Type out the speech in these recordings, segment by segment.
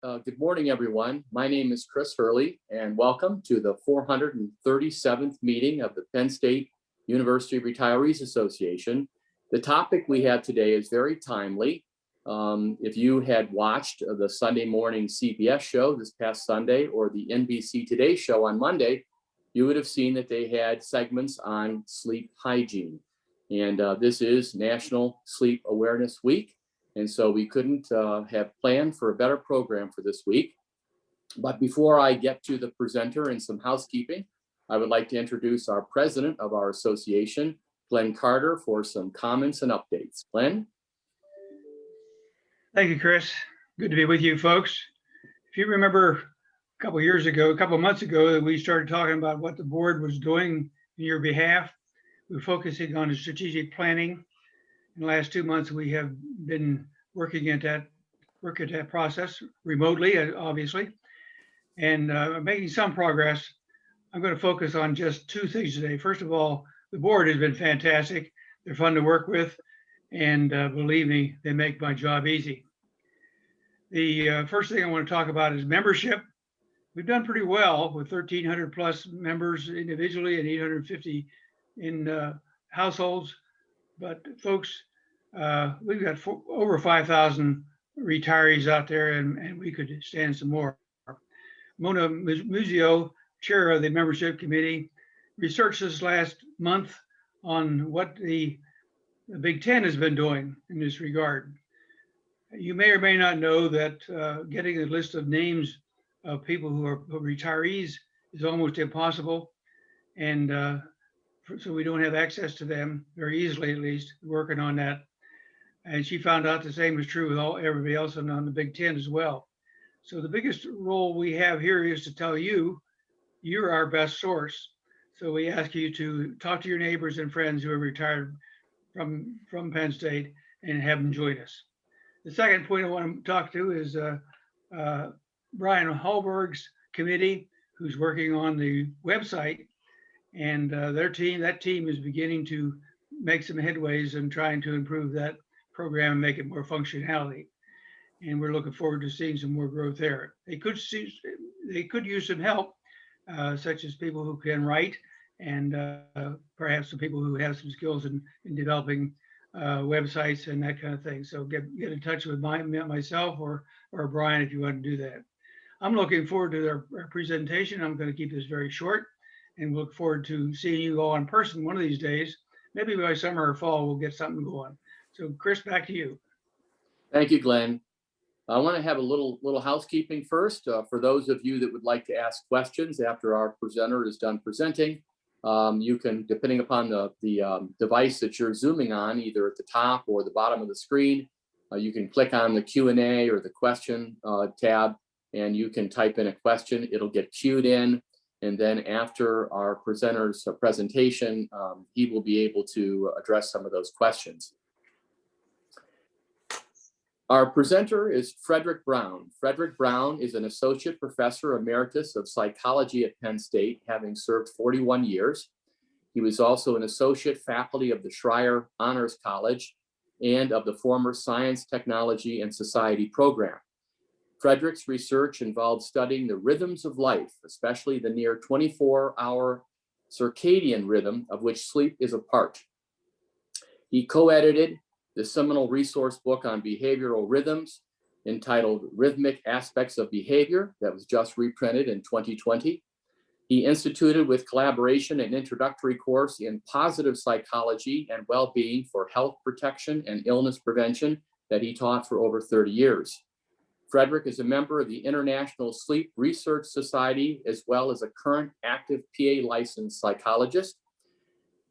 Good morning, everyone. My name is Chris Hurley, and welcome to the 437th meeting of the Penn State University Retirees Association. The topic we have today is very timely. If you had watched the Sunday morning CBS show this past Sunday or the NBC Today show on Monday, you would have seen that they had segments on sleep hygiene. And this is National Sleep Awareness Week. And so we couldn't have planned for a better program for this week. But before I get to the presenter and some housekeeping, I would like to introduce our president of our association, Glenn Carter, for some comments and updates. Glenn? Thank you, Chris. Good to be with you folks. If you remember a couple months ago, that we started talking about what the board was doing in your behalf. We were focusing on strategic planning. In the last 2 months, we have been working at that process remotely, obviously, and making some progress. I'm going to focus on just two things today. First of all, the board has been fantastic. They're fun to work with, and believe me, they make my job easy. The first thing I want to talk about is membership. We've done pretty well with 1,300 plus members individually and 850 in households. But folks, we've got over 5,000 retirees out there, and we could stand some more. Mona Muzio, chair of the membership committee, researched this last month on what the Big Ten has been doing in this regard. You may or may not know that getting a list of names of people who are retirees is almost impossible. And so we don't have access to them very easily, at least, working on that. And she found out the same is true with everybody else on the Big Ten as well. So the biggest role we have here is to tell you, you're our best source. So we ask you to talk to your neighbors and friends who are retired from Penn State and have them join us. The second point I want to talk to is Brian Hallberg's committee, who's working on the website. And that team is beginning to make some headways and trying to improve that program and make it more functionality. And we're looking forward to seeing some more growth there. They could use some help, such as people who can write and perhaps some people who have some skills in developing websites and that kind of thing. So get in touch with myself or Brian if you want to do that. I'm looking forward to their presentation. I'm going to keep this very short. And look forward to seeing you all in person one of these days. Maybe by summer or fall, we'll get something going. So Chris, back to you. Thank you, Glenn. I want to have a little housekeeping first. For those of you that would like to ask questions after our presenter is done presenting, you can, depending upon the device that you're zooming on, either at the top or the bottom of the screen, you can click on the Q&A or the question tab, and you can type in a question. It'll get queued in. And then after our presenter's presentation, he will be able to address some of those questions. Our presenter is Frederick Brown. Frederick Brown is an associate professor emeritus of psychology at Penn State, having served 41 years. He was also an associate faculty of the Schreier Honors College and of the former Science, Technology, and Society program. Frederick's research involved studying the rhythms of life, especially the near 24-hour circadian rhythm of which sleep is a part. He co-edited the seminal resource book on behavioral rhythms entitled Rhythmic Aspects of Behavior that was just reprinted in 2020. He instituted with collaboration an introductory course in positive psychology and well-being for health protection and illness prevention that he taught for over 30 years. Frederick is a member of the International Sleep Research Society, as well as a current active PA licensed psychologist.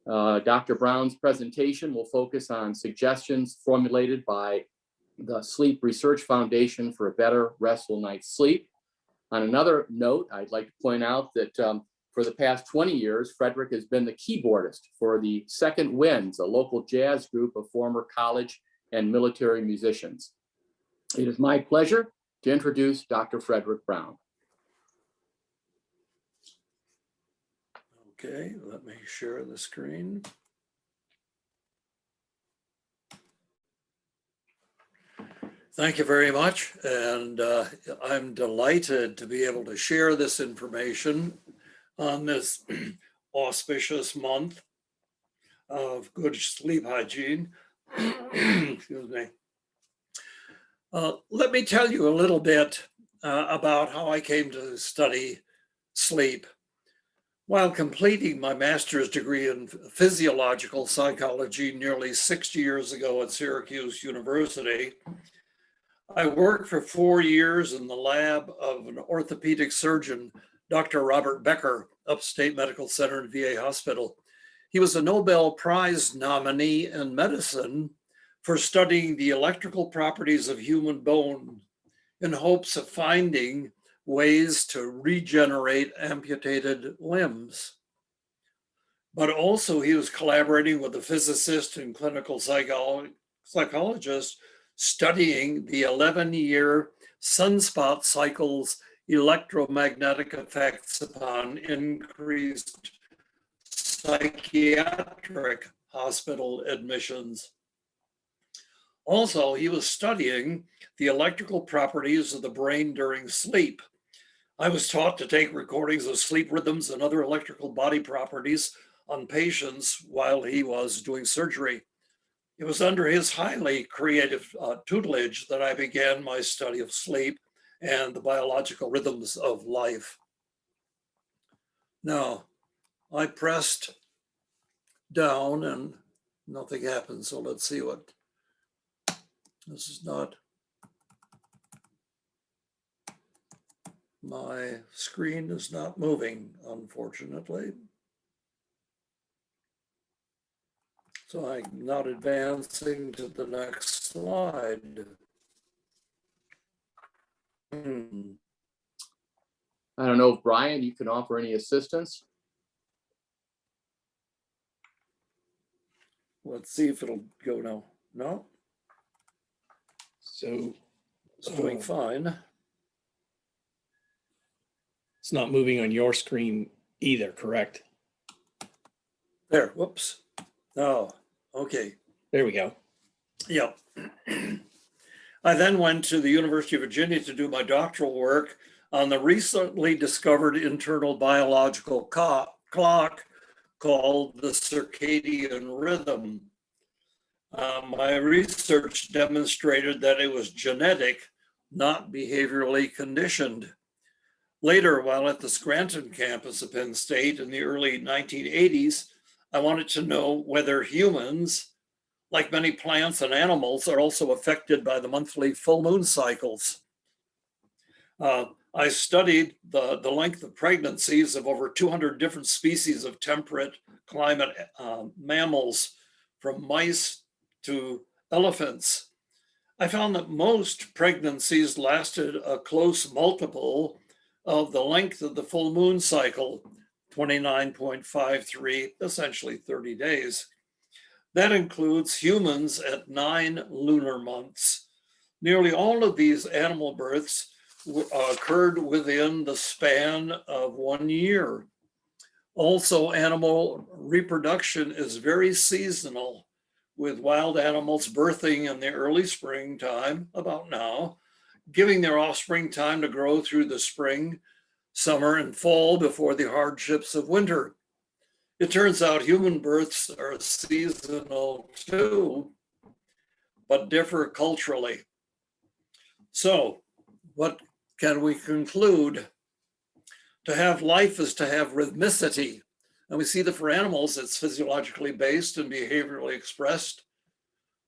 Dr. Brown's presentation will focus on suggestions formulated by the Sleep Research Foundation for a better, restful night's sleep. On another note, I'd like to point out that for the past 20 years, Frederick has been the keyboardist for the Second Winds, a local jazz group of former college and military musicians. It is my pleasure to introduce Dr. Frederick Brown. Okay, let me share the screen. Thank you very much. And I'm delighted to be able to share this information on this auspicious month of good sleep hygiene. Excuse me. Let me tell you a little bit about how I came to study sleep. While completing my master's degree in physiological psychology nearly 60 years ago at Syracuse University, I worked for 4 years in the lab of an orthopedic surgeon, Dr. Robert Becker, Upstate Medical Center and VA Hospital. He was a Nobel Prize nominee in medicine for studying the electrical properties of human bone in hopes of finding ways to regenerate amputated limbs. But also he was collaborating with a physicist and clinical psychologist studying the 11-year sunspot cycle's electromagnetic effects upon increased psychiatric hospital admissions. Also, he was studying the electrical properties of the brain during sleep. I was taught to take recordings of sleep rhythms and other electrical body properties on patients while he was doing surgery. It was under his highly creative tutelage that I began my study of sleep and the biological rhythms of life. Now, I pressed down and nothing happened. So let's see what, this is not, my screen is not moving, unfortunately. So I'm not advancing to the next slide. I don't know if Brian, you can offer any assistance. Let's see if it'll go now. No, So it's doing fine. it's not moving on your screen either, correct? There, whoops. Oh, okay. There we go. Yep. I then went to the University of Virginia to do my doctoral work on the recently discovered internal biological clock called the circadian rhythm. My research demonstrated that it was genetic, not behaviorally conditioned. Later, while at the Scranton campus of Penn State in the early 1980s, I wanted to know whether humans, like many plants and animals, are also affected by the monthly full moon cycles. I studied the length of pregnancies of over 200 different species of temperate climate mammals, from mice to elephants. I found that most pregnancies lasted a close multiple of the length of the full moon cycle, 29.53, essentially 30 days. That includes humans at 9 lunar months. Nearly all of these animal births occurred within the span of 1 year. Also, animal reproduction is very seasonal, with wild animals birthing in the early springtime, about now, giving their offspring time to grow through the spring, summer, and fall before the hardships of winter. It turns out human births are seasonal too, but differ culturally. So, what can we conclude? To have life is to have rhythmicity. And we see that for animals, it's physiologically based and behaviorally expressed,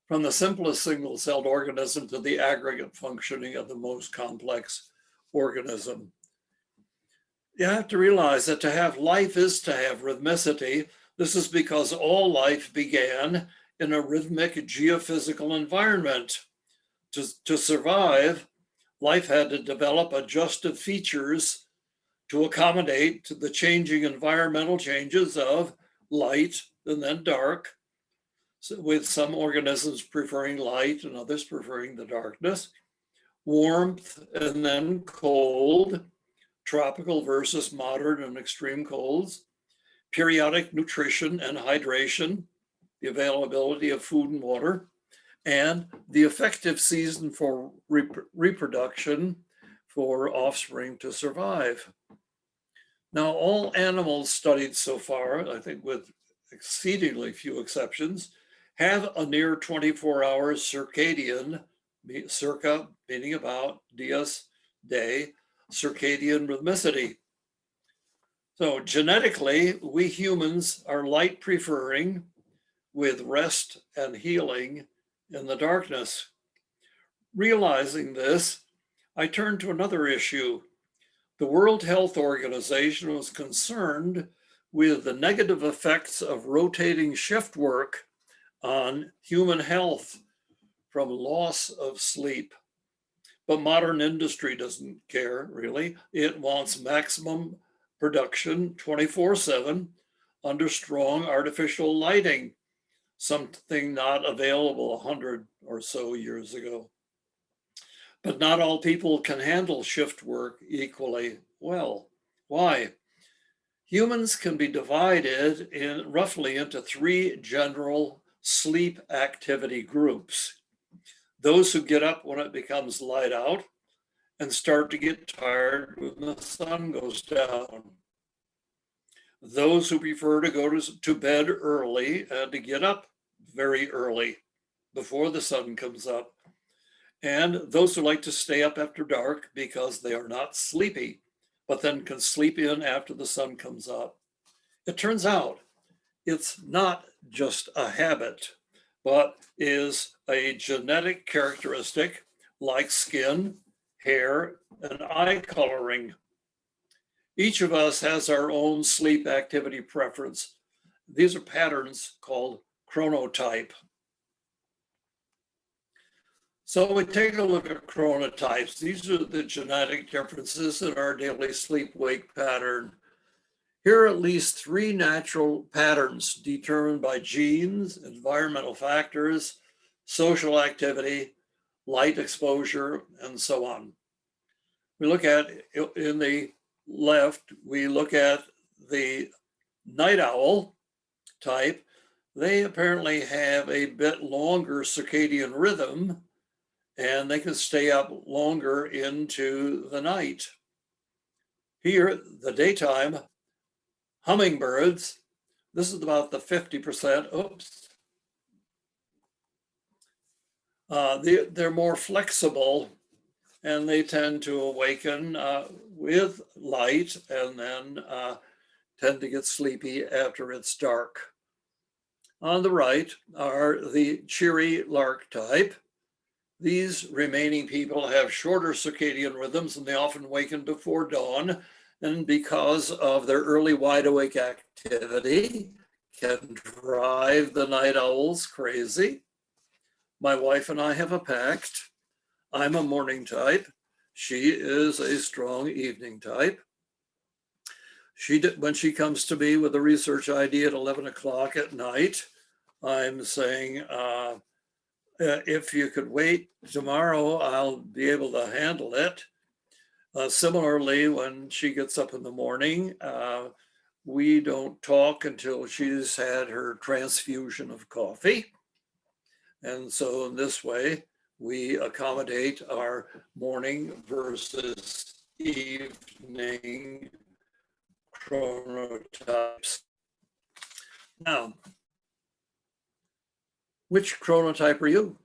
from the simplest single-celled organism to the aggregate functioning of the most complex organism. You have to realize that to have life is to have rhythmicity. This is because all life began in a rhythmic geophysical environment. To survive, life had to develop adjusted features to accommodate the changing environmental changes of light and then dark, so with some organisms preferring light and others preferring the darkness, warmth and then cold, tropical versus moderate and extreme colds, periodic nutrition and hydration, the availability of food and water, and the effective season for reproduction for offspring to survive. Now, all animals studied so far, I think with exceedingly few exceptions, have a near 24-hour circadian, circa meaning about, dias, day, circadian rhythmicity. So genetically, we humans are light preferring with rest and healing in the darkness. Realizing this, I turned to another issue. The World Health Organization was concerned with the negative effects of rotating shift work on human health from loss of sleep. But modern industry doesn't care, really. It wants maximum production 24/7 under strong artificial lighting, something not available 100 or so years ago. But not all people can handle shift work equally well. Why? Humans can be divided roughly into 3 general sleep activity groups. Those who get up when it becomes light out and start to get tired when the sun goes down. Those who prefer to go to bed early and to get up very early before the sun comes up. And those who like to stay up after dark because they are not sleepy, but then can sleep in after the sun comes up. It turns out it's not just a habit, but is a genetic characteristic like skin, hair, and eye coloring. Each of us has our own sleep activity preference. These are patterns called chronotype. So we take a look at chronotypes. These are the genetic differences in our daily sleep-wake pattern. Here are at least 3 natural patterns determined by genes, environmental factors, social activity, light exposure, and so on. We look at, in the left, we look at the night owl type. They apparently have a bit longer circadian rhythm, and they can stay up longer into the night. Here, the daytime hummingbirds, this is about the 50%, they're more flexible, and they tend to awaken with light and then tend to get sleepy after it's dark. On the right are the cheery lark type. These remaining people have shorter circadian rhythms, and they often waken before dawn, and because of their early wide awake activity can drive the night owls crazy. My wife and I have a pact. I'm a morning type. She is a strong evening type. When she comes to me with a research idea at 11 o'clock at night, I'm saying, if you could wait tomorrow, I'll be able to handle it. Similarly, when she gets up in the morning, we don't talk until she's had her transfusion of coffee. And so in this way, we accommodate our morning versus evening chronotypes. Now, which chronotype are you?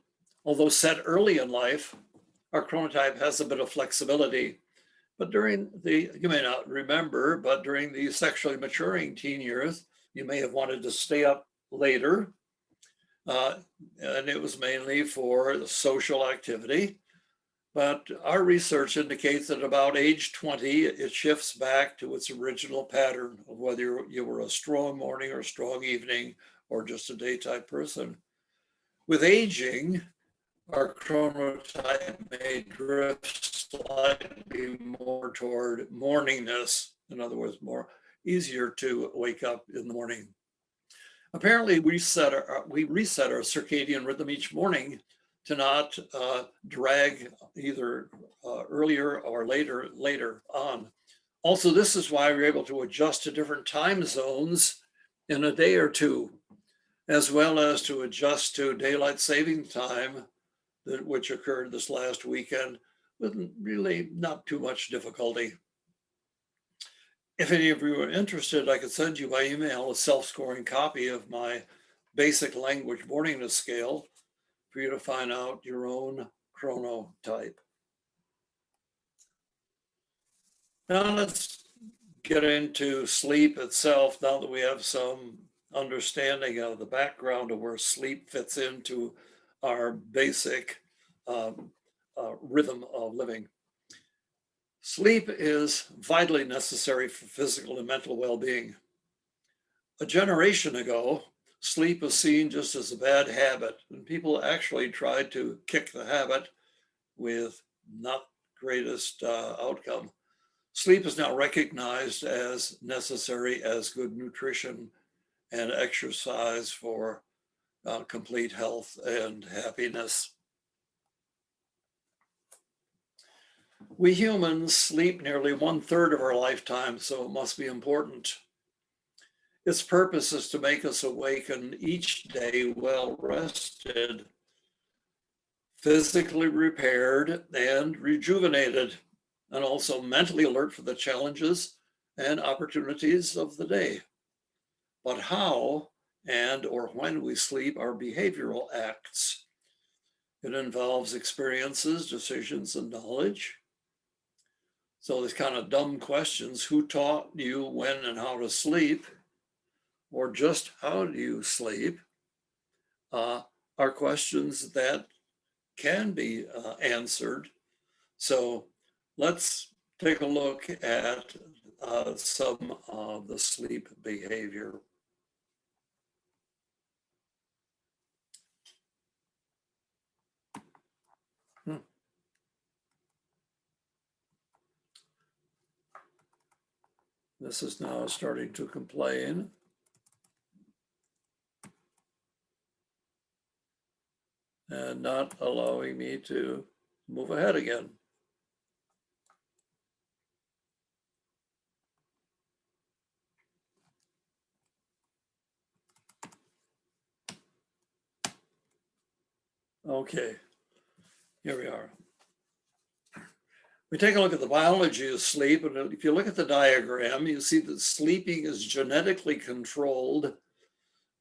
Although set early in life, our chronotype has a bit of flexibility. But you may not remember, but during the sexually maturing teen years, you may have wanted to stay up later. And it was mainly for social activity. But our research indicates that about age 20, it shifts back to its original pattern of whether you were a strong morning or strong evening or just a daytime person. With aging, our chronotype may drift slightly more toward morningness. In other words, more easier to wake up in the morning. Apparently, we reset our circadian rhythm each morning to not drag either earlier or later on. Also, this is why we're able to adjust to different time zones in a day or two. as well as to adjust to daylight saving time, which occurred this last weekend with really not too much difficulty. If any of you are interested, I could send you by email a self-scoring copy of my basic language boardingness scale for you to find out your own chronotype. Now let's get into sleep itself, now that we have some understanding of the background of where sleep fits into our basic rhythm of living. Sleep is vitally necessary for physical and mental well-being. A generation ago, sleep was seen just as a bad habit, and people actually tried to kick the habit with not greatest outcome. Sleep is now recognized as necessary as good nutrition and exercise for complete health and happiness. We humans sleep nearly 1/3 of our lifetime, so it must be important. Its purpose is to make us awaken each day well rested, physically repaired and rejuvenated, and also mentally alert for the challenges and opportunities of the day. But how and or when we sleep are behavioral acts. It involves experiences, decisions, and knowledge. So these kind of dumb questions, who taught you when and how to sleep, or just how do you sleep, are questions that can be answered. So let's take a look at some of the sleep behavior. This is now starting to complain. And not allowing me to move ahead again. Okay, here we are. We take a look at the biology of sleep, and if you look at the diagram, you see that sleeping is genetically controlled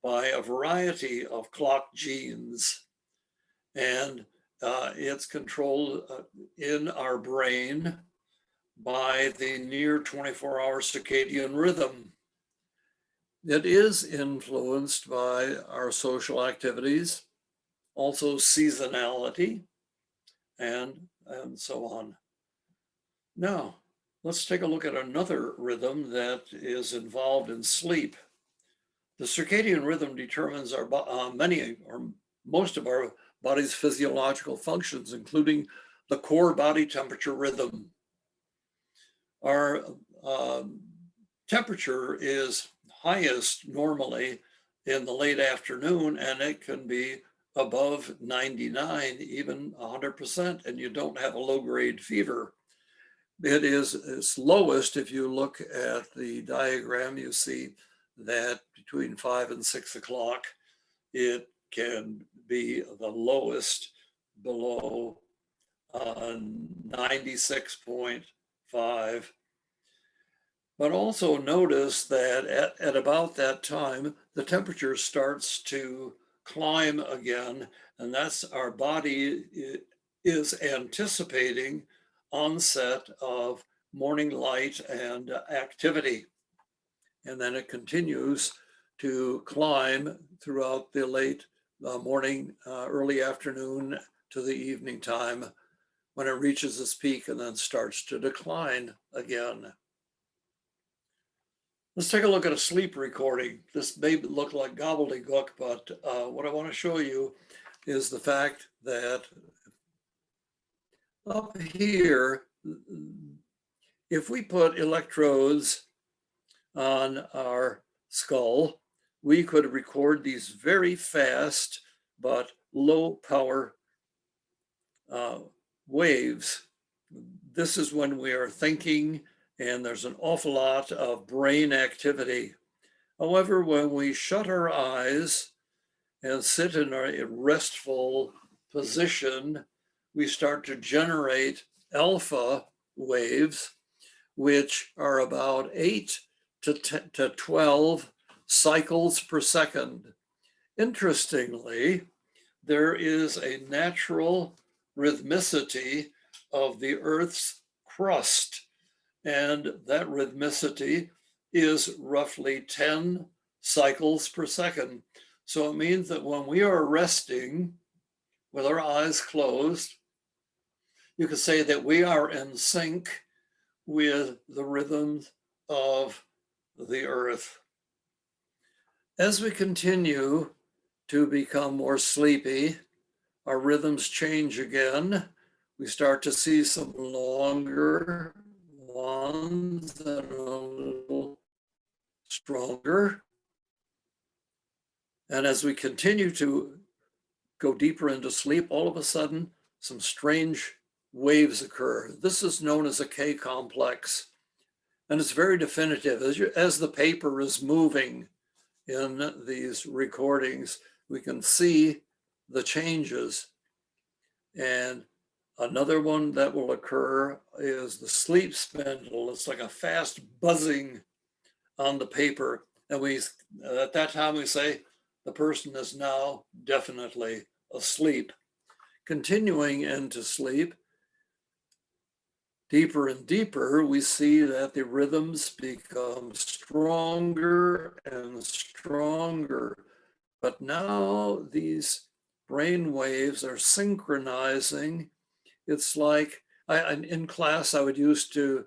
by a variety of clock genes, and it's controlled in our brain by the near 24-hour circadian rhythm. It is influenced by our social activities, also seasonality, and so on. Now, let's take a look at another rhythm that is involved in sleep. The circadian rhythm determines our many or most of our body's physiological functions, including the core body temperature rhythm. Our temperature is highest normally in the late afternoon, and it can be above 99, even 100%, and you don't have a low-grade fever. It is its lowest. If you look at the diagram, you see that between 5 and 6 o'clock, it can be the lowest below 96.5. But also notice that at about that time, the temperature starts to climb again, and that's our body is anticipating onset of morning light and activity. And then it continues to climb throughout the late morning, early afternoon to the evening time, when it reaches its peak and then starts to decline again. Let's take a look at a sleep recording. This may look like gobbledygook, but what I want to show you is the fact that up here, if we put electrodes on our skull, we could record these very fast but low power waves. This is when we are thinking, and there's an awful lot of brain activity. However, when we shut our eyes and sit in a restful position, we start to generate alpha waves, which are about 8 to 12 cycles per second. Interestingly, there is a natural rhythmicity of the Earth's crust, and that rhythmicity is roughly 10 cycles per second. So it means that when we are resting with our eyes closed, you could say that we are in sync with the rhythms of the earth. As we continue to become more sleepy, our rhythms change again. We start to see some longer ones that are a little stronger. And as we continue to go deeper into sleep, all of a sudden, some strange waves occur. This is known as a K complex, and it's very definitive. As the paper is moving in these recordings, we can see the changes. And another one that will occur is the sleep spindle. It's like a fast buzzing on the paper. And at that time we say, the person is now definitely asleep. Continuing into sleep, deeper and deeper, we see that the rhythms become stronger and stronger. But now these brain waves are synchronizing. It's like, in class, I would used to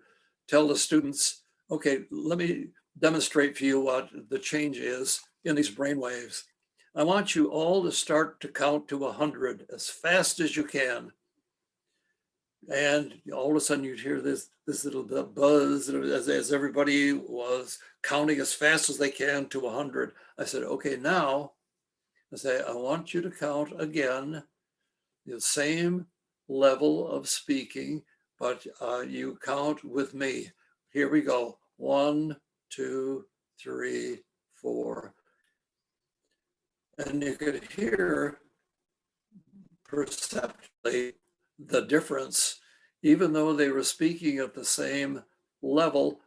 tell the students, okay, let me demonstrate for you what the change is in these brain waves. I want you all to start to count to 100 as fast as you can. And all of a sudden you'd hear this little buzz as everybody was counting as fast as they can to 100. I said, okay, now I say, I want you to count again, the same level of speaking, but you count with me. Here we go. 1, 2, 3, 4. And you could hear perceptibly the difference. Even though they were speaking at the same level,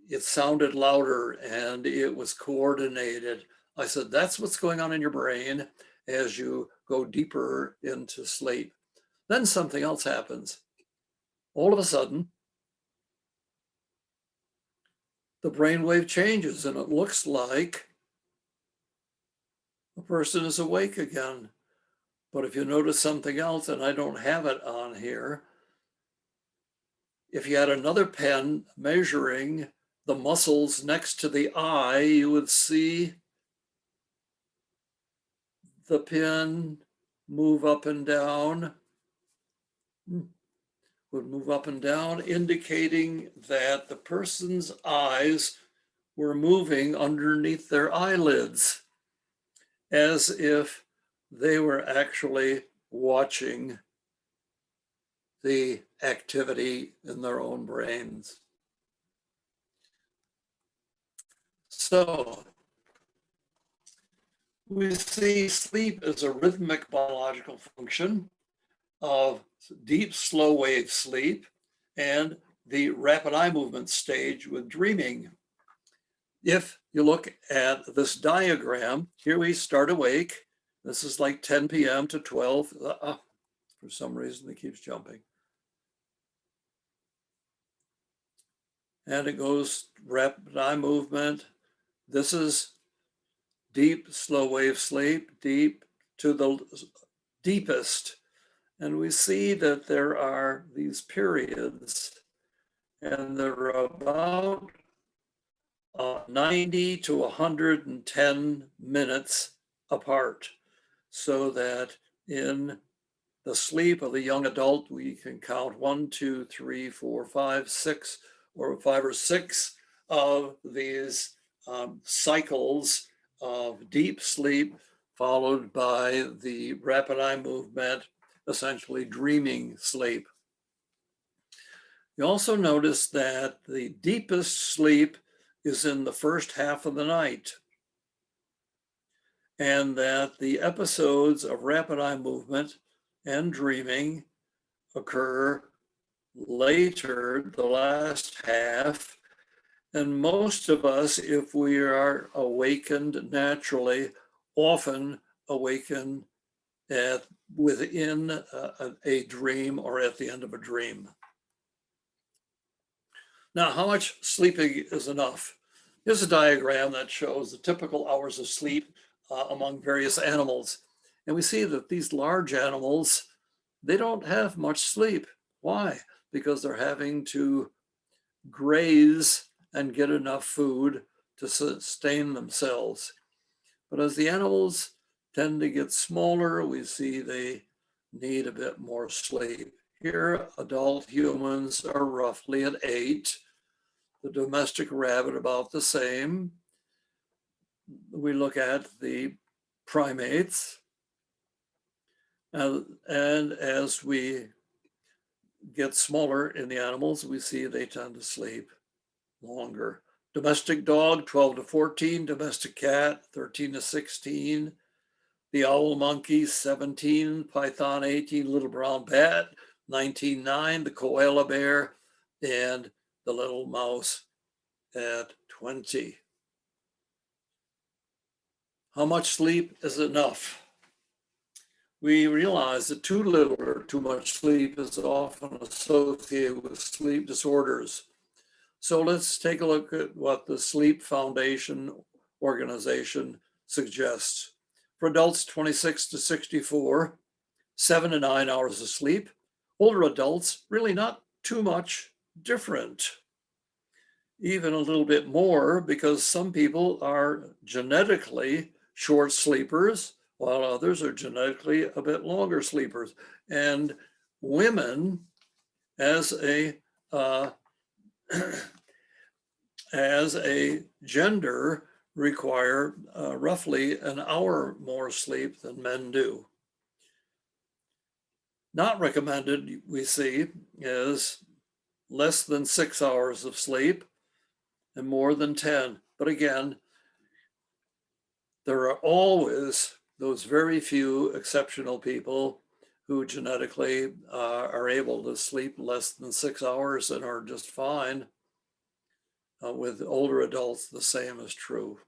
it sounded louder and it was coordinated. I said, that's what's going on in your brain as you go deeper into sleep. Then something else happens. All of a sudden, the brainwave changes and it looks like the person is awake again. But if you notice something else, and I don't have it on here, if you had another pen measuring the muscles next to the eye, you would see the pin move up and down, would move up and down, indicating that the person's eyes were moving underneath their eyelids, as if they were actually watching the activity in their own brains. So we see sleep as a rhythmic biological function of deep, slow wave sleep and the rapid eye movement stage with dreaming. If you look at this diagram, here we start awake. This is like 10 p.m. to 12. For some reason, it keeps jumping. And it goes rapid eye movement. This is deep, slow wave sleep, deep to the deepest. And we see that there are these periods, and they're about 90 to 110 minutes apart, so that in the sleep of the young adult, we can count 1, 2, 3, 4, 5, 6, or 5 or 6 of these cycles of deep sleep, followed by the rapid eye movement, essentially dreaming sleep. You also notice that the deepest sleep is in the first half of the night. and that the episodes of rapid eye movement and dreaming occur later, the last half. And most of us, if we are awakened naturally, often awaken within a dream or at the end of a dream. Now, how much sleeping is enough? Here's a diagram that shows the typical hours of sleep among various animals. And we see that these large animals, they don't have much sleep. Why? Because they're having to graze and get enough food to sustain themselves. But as the animals tend to get smaller, we see they need a bit more sleep. Here, adult humans are roughly at 8. The domestic rabbit about the same. We look at the primates, and as we get smaller in the animals, we see they tend to sleep longer. Domestic dog, 12 to 14, domestic cat, 13 to 16, the owl monkey, 17, python, 18, little brown bat, 19.9, the koala bear, and the little mouse at 20. How much sleep is enough? We realize that too little or too much sleep is often associated with sleep disorders. So let's take a look at what the Sleep Foundation organization suggests. For adults 26 to 64, 7 to 9 hours of sleep. Older adults, really not too much different. Even a little bit more, because some people are genetically short sleepers, while others are genetically a bit longer sleepers. And women, as a gender, require roughly an hour more sleep than men do. Not recommended, we see, is less than 6 hours of sleep and more than 10. But again, there are always those very few exceptional people who genetically are able to sleep less than 6 hours and are just fine. With older adults, the same is true.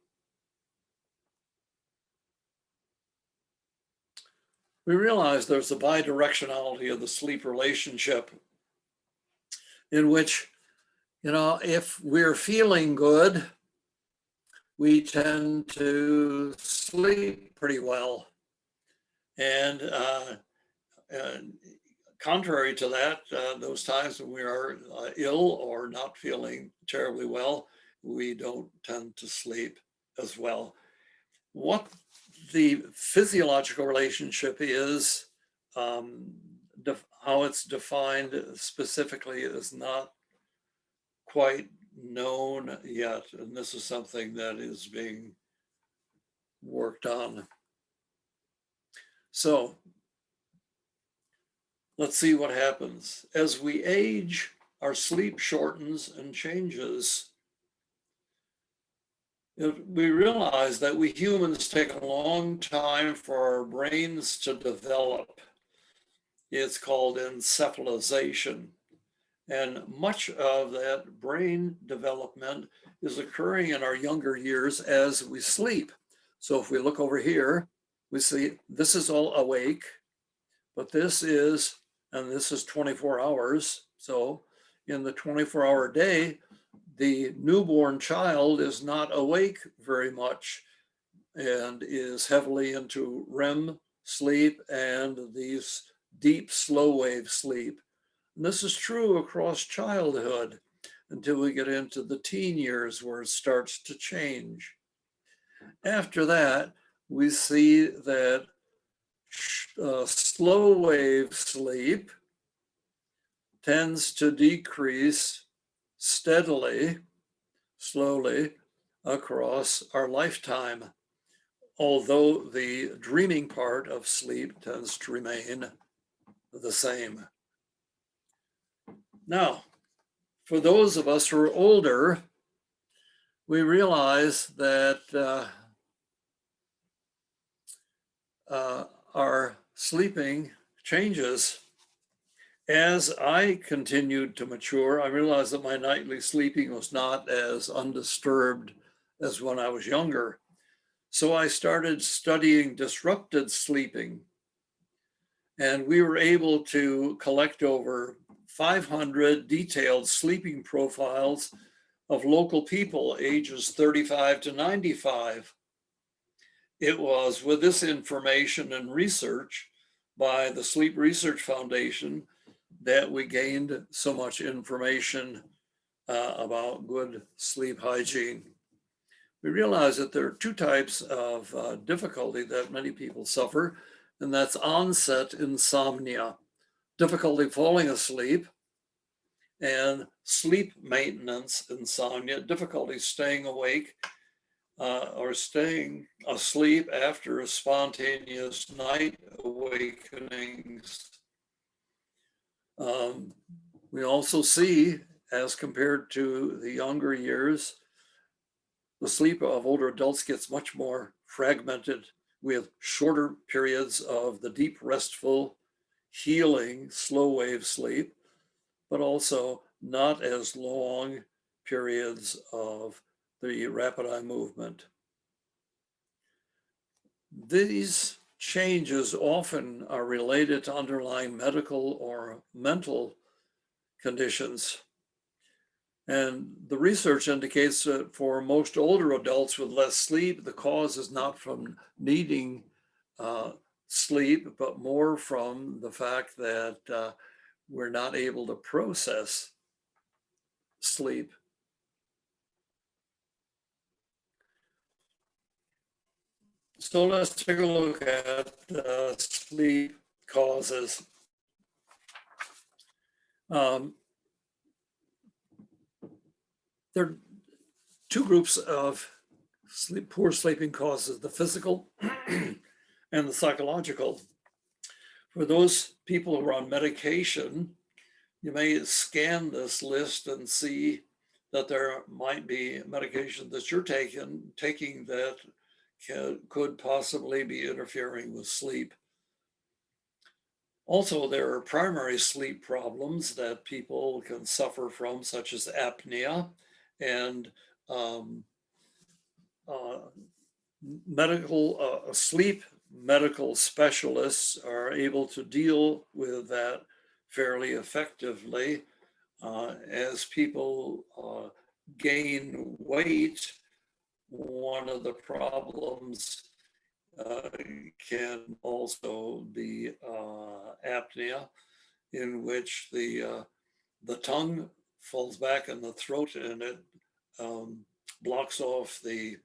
We realize there's a bidirectionality of the sleep relationship in which, if we're feeling good, we tend to sleep pretty well. And contrary to that, those times when we are ill or not feeling terribly well, we don't tend to sleep as well. What the physiological relationship is, how it's defined specifically is not quite known yet. And this is something that is being worked on. So let's see what happens. As we age, our sleep shortens and changes. We realize that we humans take a long time for our brains to develop. It's called encephalization. And much of that brain development is occurring in our younger years as we sleep. So if we look over here, we see this is all awake, but this is 24 hours. So in the 24-hour day, the newborn child is not awake very much and is heavily into REM sleep and these deep slow wave sleep. And this is true across childhood until we get into the teen years where it starts to change. After that, we see that slow wave sleep tends to decrease steadily, slowly across our lifetime, although the dreaming part of sleep tends to remain the same. Now, for those of us who are older, we realize that our sleeping changes. As I continued to mature, I realized that my nightly sleeping was not as undisturbed as when I was younger. So I started studying disrupted sleeping. And we were able to collect over 500 detailed sleeping profiles of local people ages 35 to 95. It was with this information and research by the Sleep Research Foundation that we gained so much information about good sleep hygiene. We realized that there are two types of difficulty that many people suffer, and that's onset insomnia, difficulty falling asleep, and sleep maintenance insomnia, difficulty staying awake or staying asleep after a spontaneous night awakenings. We also see, as compared to the younger years, the sleep of older adults gets much more fragmented with shorter periods of the deep, restful, healing, slow wave sleep, but also not as long periods of the rapid eye movement. These changes often are related to underlying medical or mental conditions. And the research indicates that for most older adults with less sleep, the cause is not from needing sleep, but more from the fact that we're not able to process sleep. So let's take a look at sleep causes. There are two groups of poor sleeping causes, the physical and the psychological. For those people who are on medication, you may scan this list and see that there might be medication that you're taking that could possibly be interfering with sleep. Also, there are primary sleep problems that people can suffer from, such as apnea, and sleep medical specialists are able to deal with that fairly effectively. As people gain weight, one of the problems can also be apnea, in which the tongue falls back in the throat and it blocks off the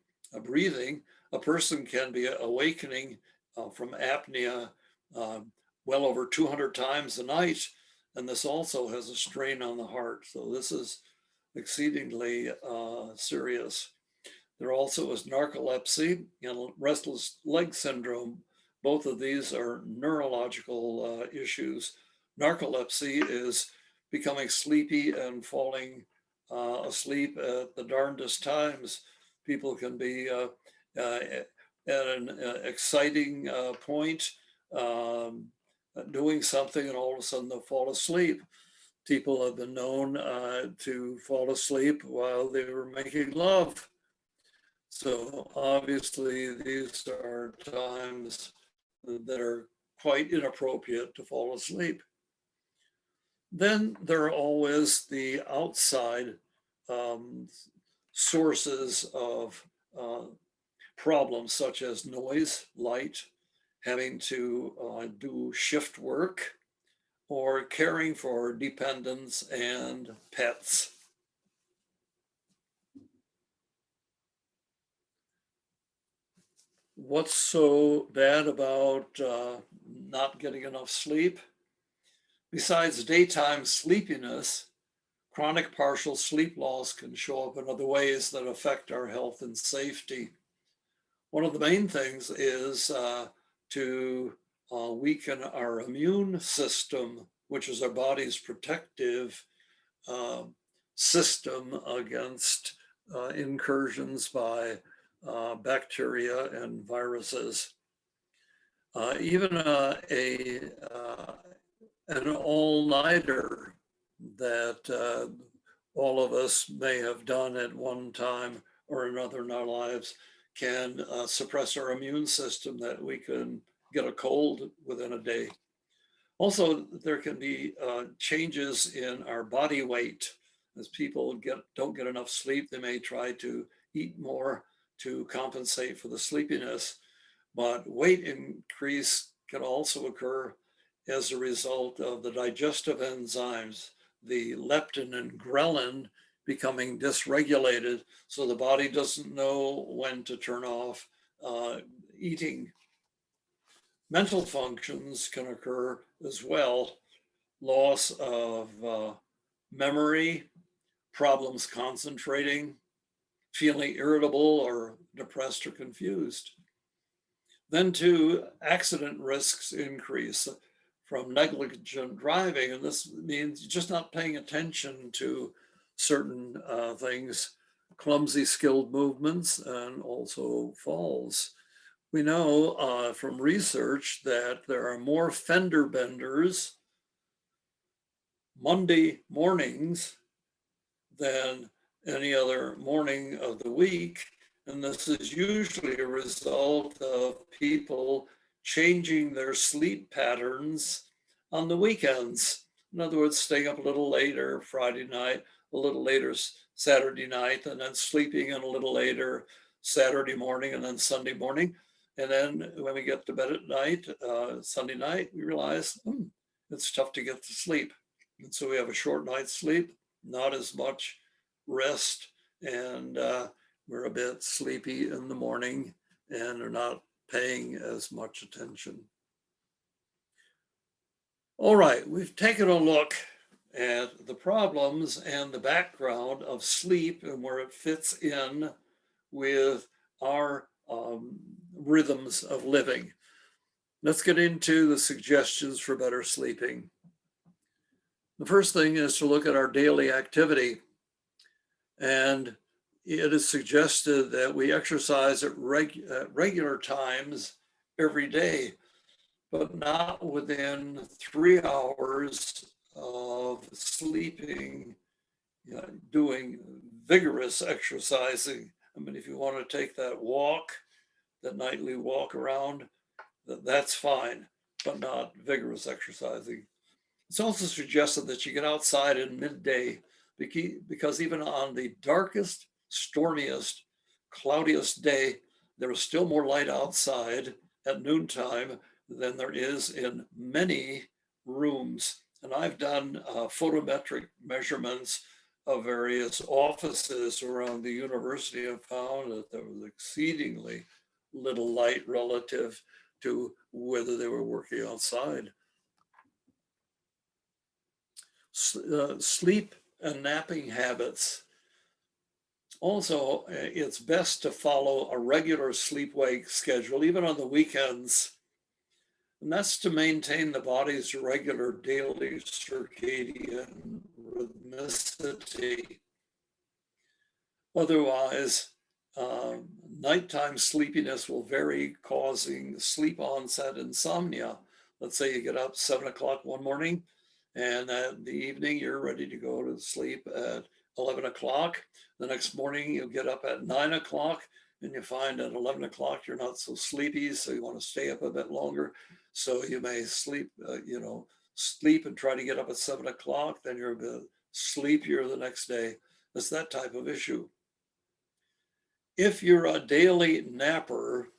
breathing. A person can be awakening from apnea well over 200 times a night, and this also has a strain on the heart. So this is exceedingly serious. There also is narcolepsy and restless leg syndrome. Both of these are neurological issues. Narcolepsy is becoming sleepy and falling asleep at the darndest times. People can be at an exciting point, doing something, and all of a sudden they'll fall asleep. People have been known to fall asleep while they were making love. So obviously these are times that are quite inappropriate to fall asleep. Then there are always the outside sources of problems, such as noise, light, having to do shift work, or caring for dependents and pets. What's so bad about not getting enough sleep? Besides daytime sleepiness, chronic partial sleep loss can show up in other ways that affect our health and safety. One of the main things is to weaken our immune system, which is our body's protective system against incursions by bacteria and viruses. Even an all-nighter that all of us may have done at one time or another in our lives can suppress our immune system, that we can get a cold within a day. Also, there can be changes in our body weight. As people don't get enough sleep, they may try to eat more to compensate for the sleepiness. But weight increase can also occur as a result of the digestive enzymes, the leptin and ghrelin becoming dysregulated, so the body doesn't know when to turn off eating. Mental functions can occur as well: loss of memory, problems concentrating, feeling irritable or depressed or confused. Then too, accident risks increase from negligent driving, and this means just not paying attention to certain things, clumsy skilled movements, and also falls. We know from research that there are more fender benders Monday mornings than any other morning of the week. And this is usually a result of people changing their sleep patterns on the weekends. In other words, staying up a little later Friday night, a little later Saturday night, and then sleeping in a little later Saturday morning and then Sunday morning. And then when we get to bed at night, Sunday night, we realize it's tough to get to sleep. And so we have a short night's sleep, not as much rest, and we're a bit sleepy in the morning and are not paying as much attention. All right, we've taken a look at the problems and the background of sleep and where it fits in with our rhythms of living. Let's get into the suggestions for better sleeping. The first thing is to look at our daily activity. And it is suggested that we exercise at regular times every day, but not within 3 hours of sleeping, doing vigorous exercising. I mean, if you want to take that walk, that nightly walk around, that's fine, but not vigorous exercising. It's also suggested that you get outside in midday, because even on the darkest, stormiest, cloudiest day, there is still more light outside at noontime than there is in many rooms. And I've done photometric measurements of various offices around the university and found that there was exceedingly little light relative to whether they were working outside. Sleep and napping habits. Also, it's best to follow a regular sleep-wake schedule, even on the weekends. And that's to maintain the body's regular daily circadian rhythmicity. Otherwise, nighttime sleepiness will vary, causing sleep onset insomnia. Let's say you get up 7 o'clock one morning, and in the evening, you're ready to go to sleep at 11 o'clock. The next morning, you'll get up at 9 o'clock, and you find at 11 o'clock, you're not so sleepy, so you want to stay up a bit longer. So you may sleep and try to get up at 7 o'clock, then you're a bit sleepier the next day. It's that type of issue. If you're a daily napper,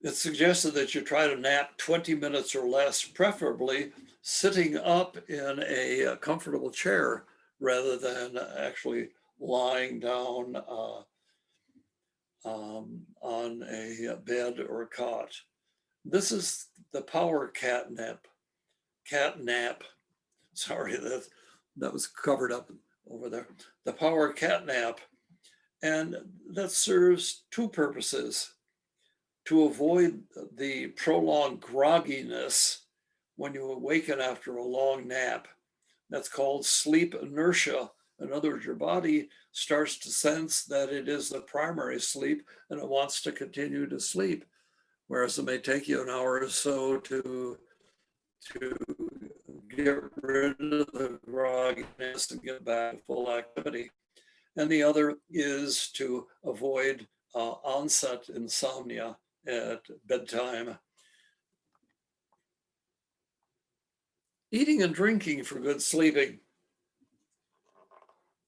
it's suggested that you try to nap 20 minutes or less, preferably sitting up in a comfortable chair rather than actually lying down on a bed or a cot. This is the power cat nap. Sorry, that was covered up over there. The power cat nap. And that serves two purposes: to avoid the prolonged grogginess when you awaken after a long nap. That's called sleep inertia. In other words, your body starts to sense that it is the primary sleep and it wants to continue to sleep. whereas it may take you an hour or so to get rid of the grogginess and get back to full activity. And the other is to avoid onset insomnia at bedtime. Eating and drinking for good sleeping.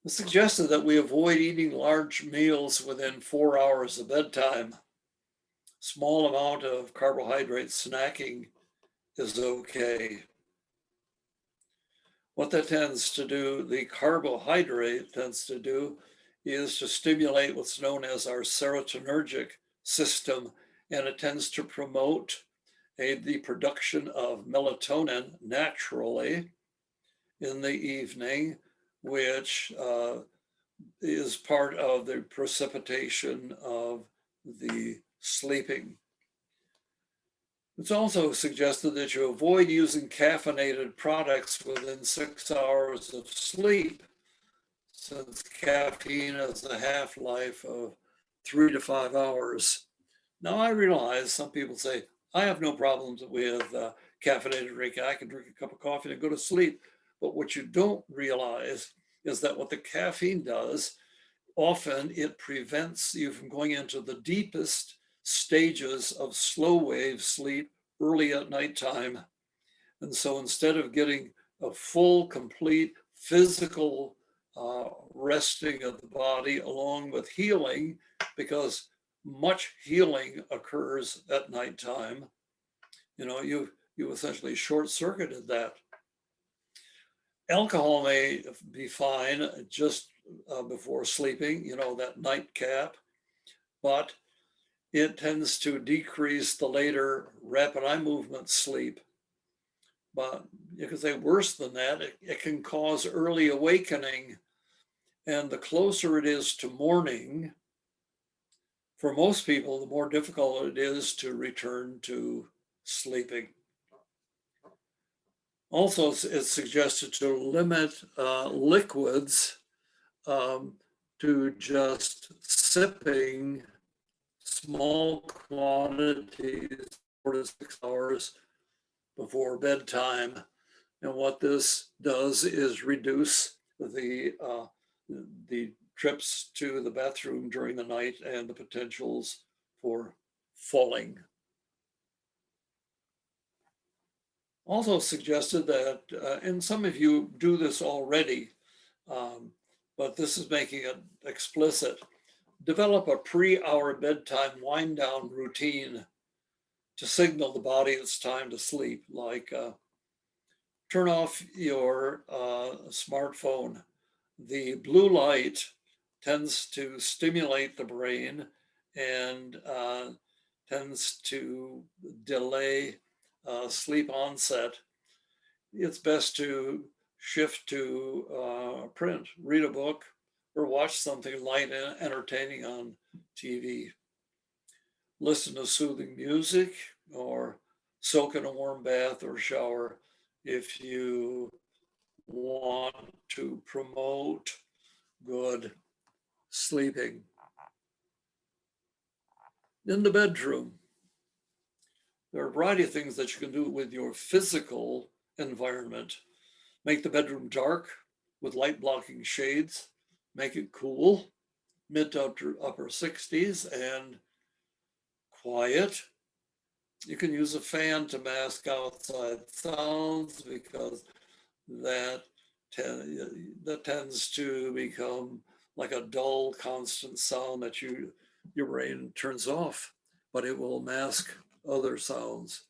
It's suggested that we avoid eating large meals within 4 hours of bedtime. Small amount of carbohydrate snacking is okay. What that tends to do, the carbohydrate tends to do, is to stimulate what's known as our serotonergic system, and it tends to promote the production of melatonin naturally in the evening, which is part of the precipitation of the sleeping. It's also suggested that you avoid using caffeinated products within 6 hours of sleep, since caffeine has a half-life of 3 to 5 hours. Now, I realize some people say, I have no problems with caffeinated drinking. I can drink a cup of coffee and go to sleep. But what you don't realize is that what the caffeine does, often it prevents you from going into the deepest stages of slow wave sleep early at nighttime. And so instead of getting a full, complete physical resting of the body along with healing, because much healing occurs at nighttime, you essentially short-circuited that. Alcohol may be fine just before sleeping, that nightcap, but it tends to decrease the later rapid eye movement sleep. But you could say worse than that, it can cause early awakening. And the closer it is to morning, for most people, the more difficult it is to return to sleeping. Also, it's suggested to limit liquids to just sipping small quantities 4 to 6 hours before bedtime. And what this does is reduce the trips to the bathroom during the night and the potentials for falling. Also suggested that, and some of you do this already, but this is making it explicit, develop a pre-hour bedtime wind down routine to signal the body it's time to sleep, like turn off your smartphone. The blue light tends to stimulate the brain and tends to delay sleep onset. It's best to shift to print, read a book, or watch something light and entertaining on TV. Listen to soothing music or soak in a warm bath or shower if you want to promote good sleeping. In the bedroom, there are a variety of things that you can do with your physical environment. Make the bedroom dark with light blocking shades, make it cool, mid to upper 60s, and quiet. You can use a fan to mask outside sounds because that tends to become like a dull, constant sound that your brain turns off, but it will mask other sounds.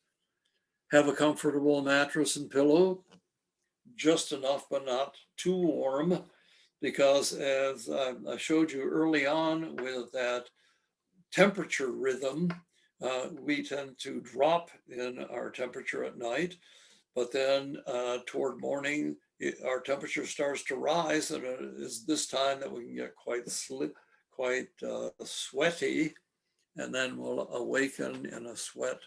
Have a comfortable mattress and pillow, just enough but not too warm, because as I showed you early on with that temperature rhythm, we tend to drop in our temperature at night, but then toward morning, our temperature starts to rise, and it is this time that we can get quite sweaty, and then we'll awaken in a sweat.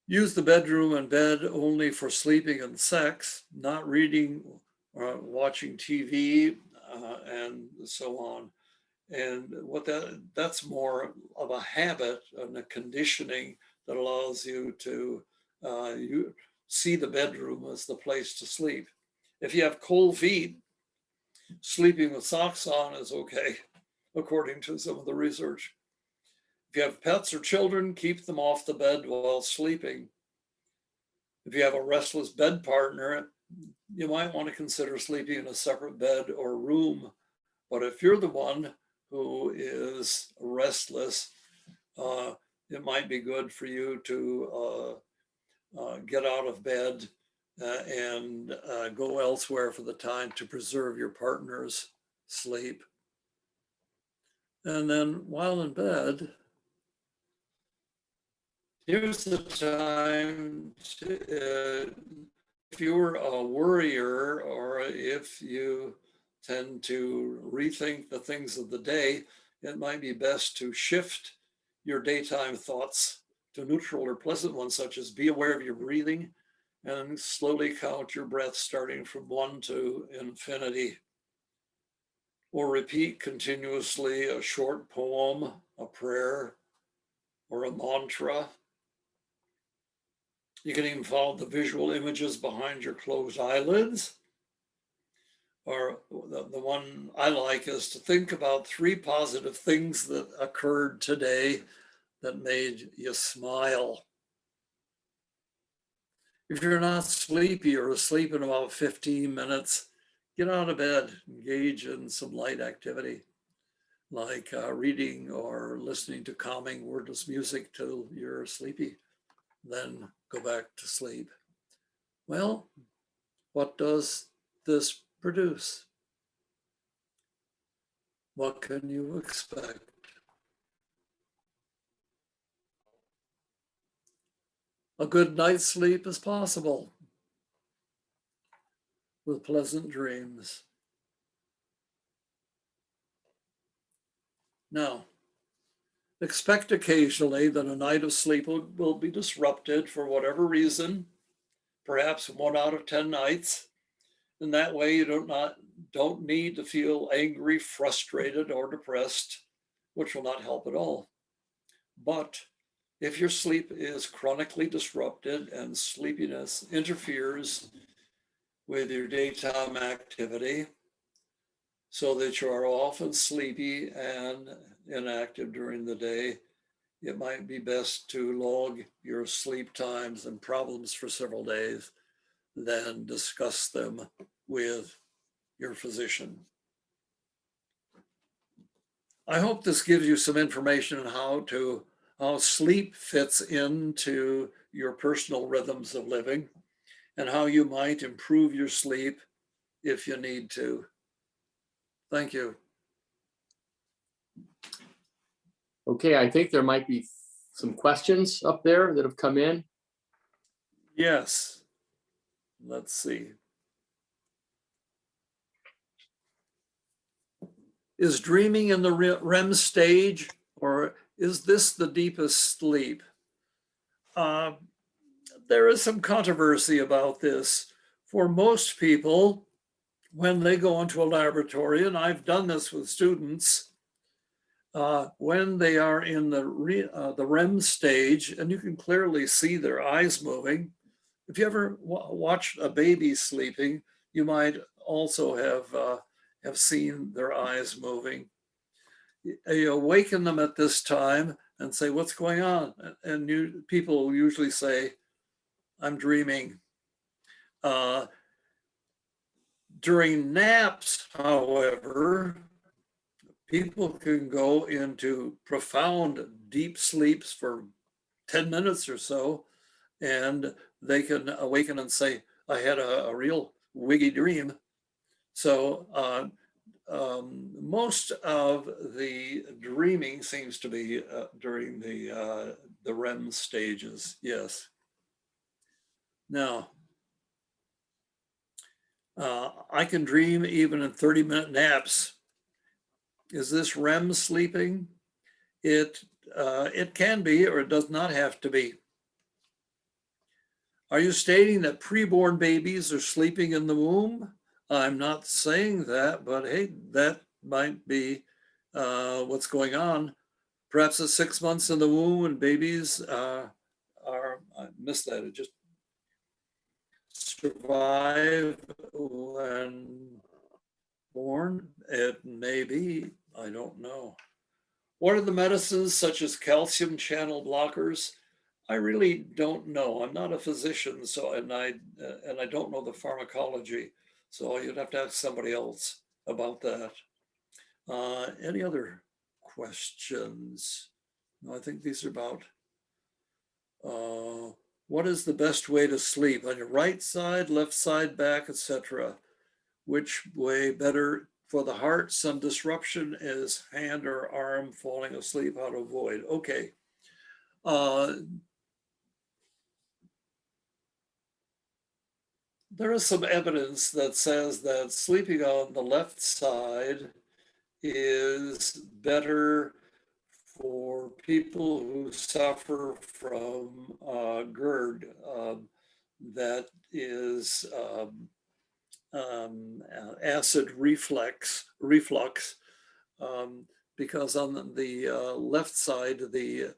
Use the bedroom and bed only for sleeping and sex, not reading or watching TV and so on. And that's more of a habit and a conditioning that allows you to you see the bedroom as the place to sleep. If you have cold feet, sleeping with socks on is okay, according to some of the research. If you have pets or children, keep them off the bed while sleeping. If you have a restless bed partner, you might want to consider sleeping in a separate bed or room. But if you're the one who is restless, it might be good for you to get out of bed and go elsewhere for the time to preserve your partner's sleep. And then while in bed, here's the time to, if you're a worrier or if you tend to rethink the things of the day, it might be best to shift your daytime thoughts to neutral or pleasant ones, such as be aware of your breathing and slowly count your breath starting from 1 to infinity. Or repeat continuously a short poem, a prayer, or a mantra. You can even follow the visual images behind your closed eyelids. Or the one I like is to think about 3 positive things that occurred today that made you smile. If you're not sleepy or asleep in about 15 minutes, get out of bed, engage in some light activity like reading or listening to calming wordless music till you're sleepy, then go back to sleep. Well, what does this produce? What can you expect? A good night's sleep is possible with pleasant dreams. Now, expect occasionally that a night of sleep will be disrupted for whatever reason, perhaps 1 out of 10 nights. And that way you don't need to feel angry, frustrated, or depressed, which will not help at all. But if your sleep is chronically disrupted and sleepiness interferes with your daytime activity so that you are often sleepy and inactive during the day, it might be best to log your sleep times and problems for several days, then discuss them with your physician. I hope this gives you some information on how sleep fits into your personal rhythms of living and how you might improve your sleep if you need to. Thank you. Okay, I think there might be some questions up there that have come in. Yes. Let's see. Is dreaming in the REM stage, or is this the deepest sleep? There is some controversy about this. For most people, when they go into a laboratory, and I've done this with students, when they are in the REM stage, and you can clearly see their eyes moving. If you ever watched a baby sleeping, you might also have seen their eyes moving. You awaken them at this time and say, "What's going on?" And people usually say, "I'm dreaming." During naps, however, people can go into profound deep sleeps for 10 minutes or so, and they can awaken and say, "I had a real wiggy dream." So most of the dreaming seems to be during the REM stages, yes. Now, I can dream even in 30-minute naps. Is this REM sleeping? It can be, or it does not have to be. Are you stating that preborn babies are sleeping in the womb? I'm not saying that, but hey, that might be what's going on. Perhaps at 6 months in the womb and babies are, I missed that, it just survive when born. It may be, I don't know. What are the medicines such as calcium channel blockers? I really don't know. I'm not a physician, so and I don't know the pharmacology, so you'd have to ask somebody else about that. Any other questions? No, I think these are about what is the best way to sleep? On your right side, left side, back, etc. Which way better for the heart? Some disruption is hand or arm falling asleep, how to avoid. Okay. There is some evidence that says that sleeping on the left side is better for people who suffer from GERD, that is acid reflux, because on the left side, the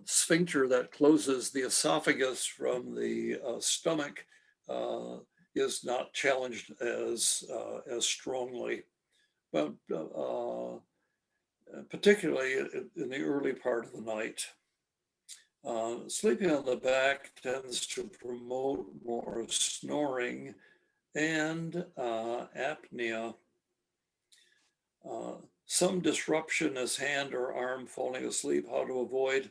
sphincter that closes the esophagus from the stomach is not challenged as strongly, but particularly in the early part of the night. Sleeping on the back tends to promote more snoring and apnea. Some disruption as hand or arm falling asleep, how to avoid.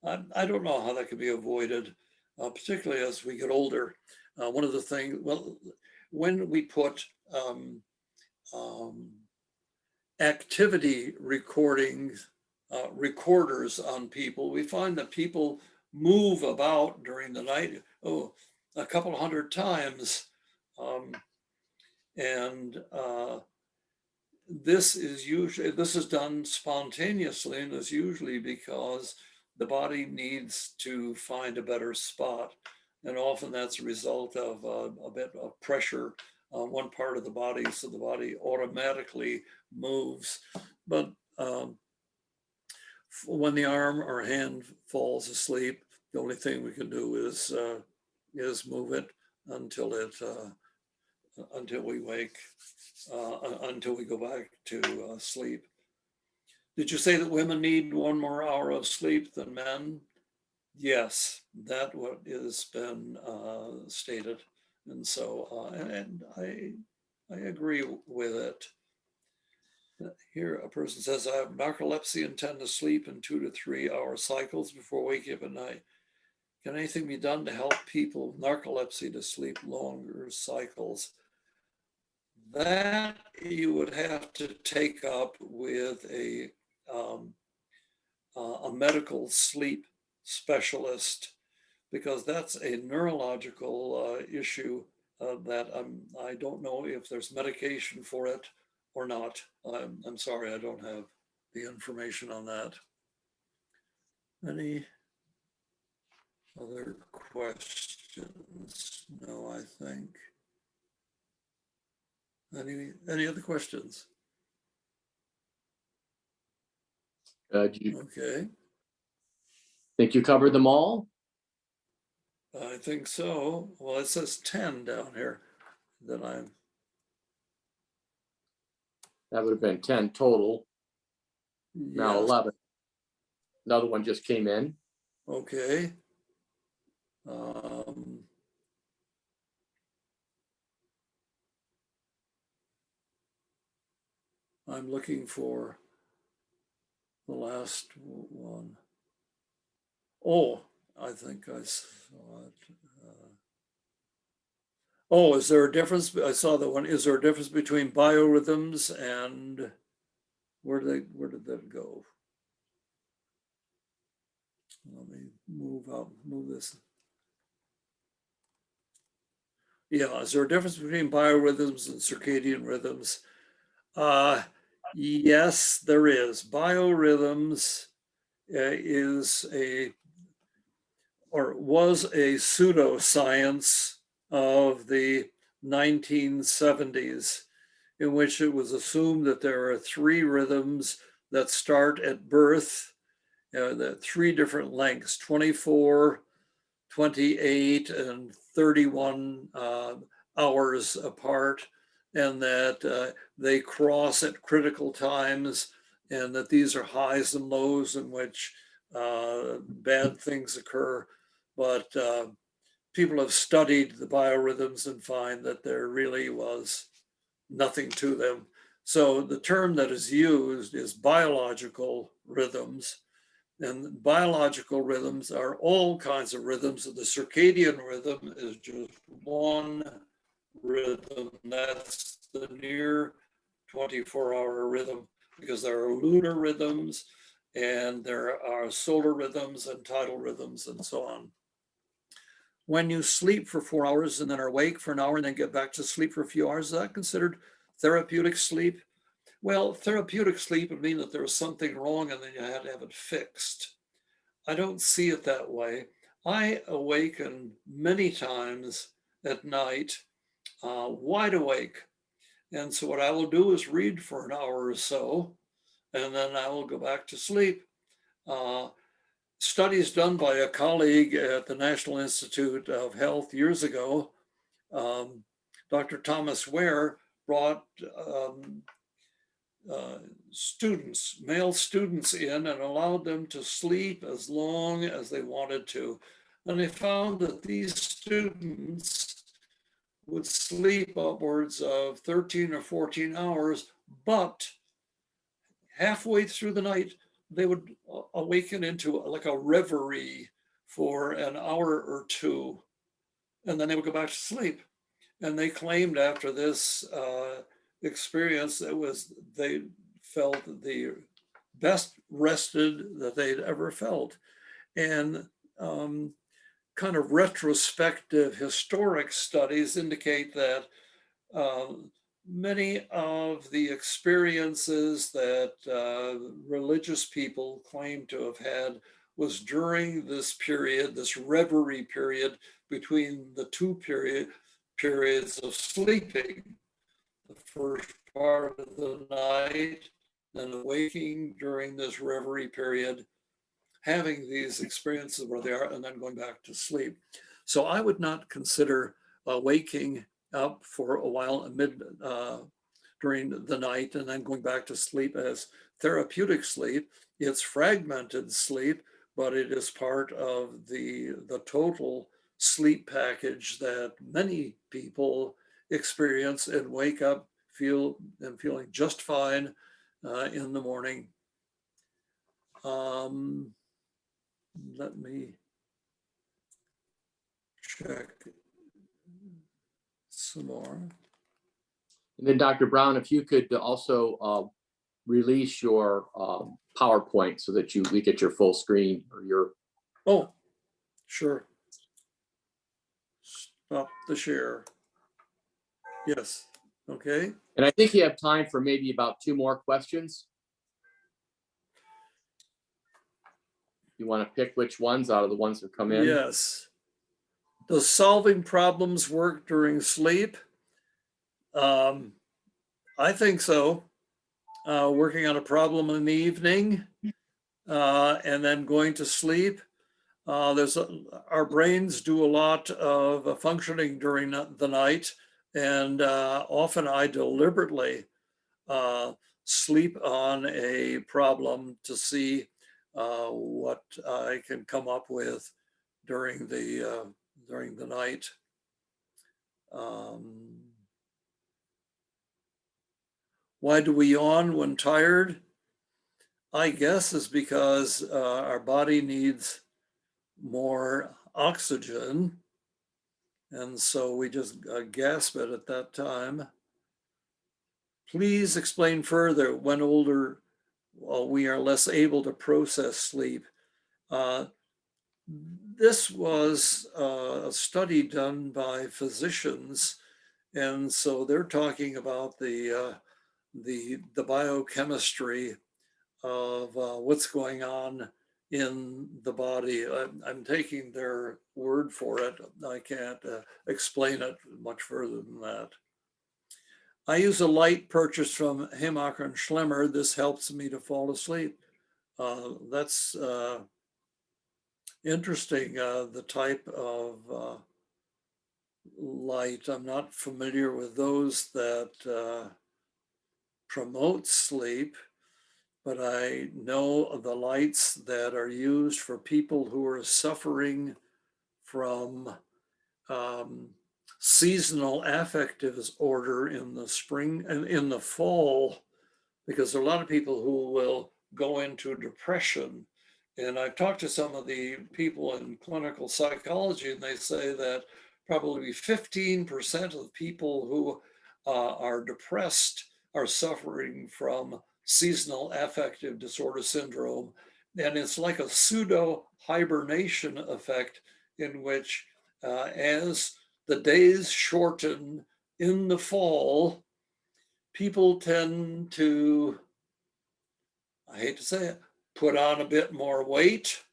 I don't know how that can be avoided, particularly as we get older. One of the things, well, when we put activity recorders on people, we find that people move about during the night, a couple hundred times. This is done spontaneously, and is usually because the body needs to find a better spot. And often that's a result of a bit of pressure on one part of the body, so the body automatically moves. But when the arm or hand falls asleep, the only thing we can do is move it until we wake, until we go back to sleep. Did you say that women need 1 more hour of sleep than men? Yes, that what has been stated, and so and I agree with it. Here, a person says, I have narcolepsy and tend to sleep in 2 to 3 hour cycles before waking up at night. Can anything be done to help people with narcolepsy to sleep longer cycles? That you would have to take up with a medical sleep specialist, because that's a neurological issue that I don't know if there's medication for it or not. I'm sorry, I don't have the information on that. Any other questions? No, I think. Any other questions? Do you Okay, think you covered them all? I think so. Well, it says 10 down here. Then That would have been 10 total, now yes. 11. Another one just came in. Okay. I'm looking for the last one. Oh, I think I saw it. Oh, is there a difference? I saw that one. Is there a difference between biorhythms and where did that go? Let me move this. Yeah, is there a difference between biorhythms and circadian rhythms? Yes, there is. Biorhythms was a pseudoscience of the 1970s. in which it was assumed that there are 3 rhythms that start at birth, the 3 different lengths, 24, 28, and 31 hours apart, and that they cross at critical times, and that these are highs and lows in which bad things occur. But people have studied the biorhythms and find that there really was nothing to them. So the term that is used is biological rhythms. And biological rhythms are all kinds of rhythms. The circadian rhythm is just one rhythm. That's the near 24-hour rhythm, because there are lunar rhythms and there are solar rhythms and tidal rhythms and so on. When you sleep for 4 hours and then are awake for an hour and then get back to sleep for a few hours, is that considered therapeutic sleep? Well, therapeutic sleep would mean that there was something wrong and then you had to have it fixed. I don't see it that way. I awaken many times at night, wide awake. And so what I will do is read for an hour or so, and then I will go back to sleep. Studies done by a colleague at the National Institute of Health years ago, Dr. Thomas Ware, brought students, male students in and allowed them to sleep as long as they wanted to. And they found that these students would sleep upwards of 13 or 14 hours, but halfway through the night, they would awaken into like a reverie for an hour or 2, and then they would go back to sleep. And they claimed after this experience, they felt the best rested that they'd ever felt. And kind of retrospective historic studies indicate that many of the experiences that religious people claim to have had was during this period, this reverie period between the 2 periods of sleeping. The first part of the night, then awaking during this reverie period, having these experiences where they are, and then going back to sleep. So I would not consider waking up for a while during the night and then going back to sleep as therapeutic sleep. It's fragmented sleep, but it is part of the total sleep package that many people experience and wake up feeling just fine in the morning. Let me check some more. And then Dr. Brown, if you could also release your PowerPoint so that we get your full screen or your. Oh, sure. Stop the share. Yes, okay. And I think you have time for maybe about 2 more questions. You want to pick which ones out of the ones that come in? Yes. Does solving problems work during sleep? I think so. Working on a problem in the evening and then going to sleep. Our brains do a lot of functioning during the night, and often I deliberately sleep on a problem to see what I can come up with during the night. Why do we yawn when tired? I guess it's because our body needs more oxygen, and so we just gasp it at that time. Please explain further when older we are less able to process sleep. This was a study done by physicians, and so they're talking about the biochemistry of what's going on in the body. I'm taking their word for it. I can't explain it much further than that. I use a light purchased from Hamacher and Schlemmer. This helps me to fall asleep. That's interesting, the type of light. I'm not familiar with those that promote sleep, but I know of the lights that are used for people who are suffering from seasonal affective disorder in the spring and in the fall, because there are a lot of people who will go into depression. And I've talked to some of the people in clinical psychology, and they say that probably 15% of the people who are depressed are suffering from seasonal affective disorder syndrome. And it's like a pseudo hibernation effect in which as the days shorten in the fall, people tend to, I hate to say it, put on a bit more weight,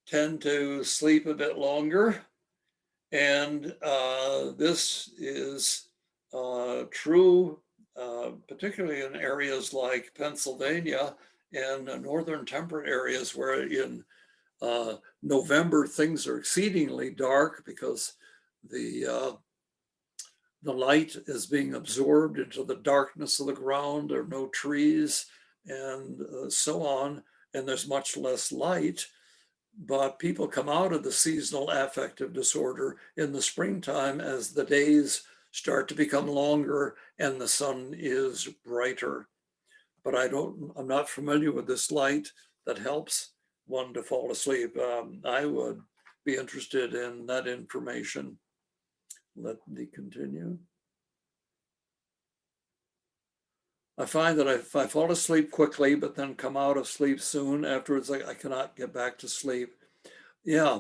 tend to sleep a bit longer. And this is true, particularly in areas like Pennsylvania and northern temperate areas where in November things are exceedingly dark because the light is being absorbed into the darkness of the ground. There are no trees and so on, and there's much less light. But people come out of the seasonal affective disorder in the springtime as the days start to become longer and the sun is brighter. But I'm not familiar with this light that helps one to fall asleep. I would be interested in that information. Let me continue. I find that if I fall asleep quickly, but then come out of sleep soon afterwards, I cannot get back to sleep. Yeah,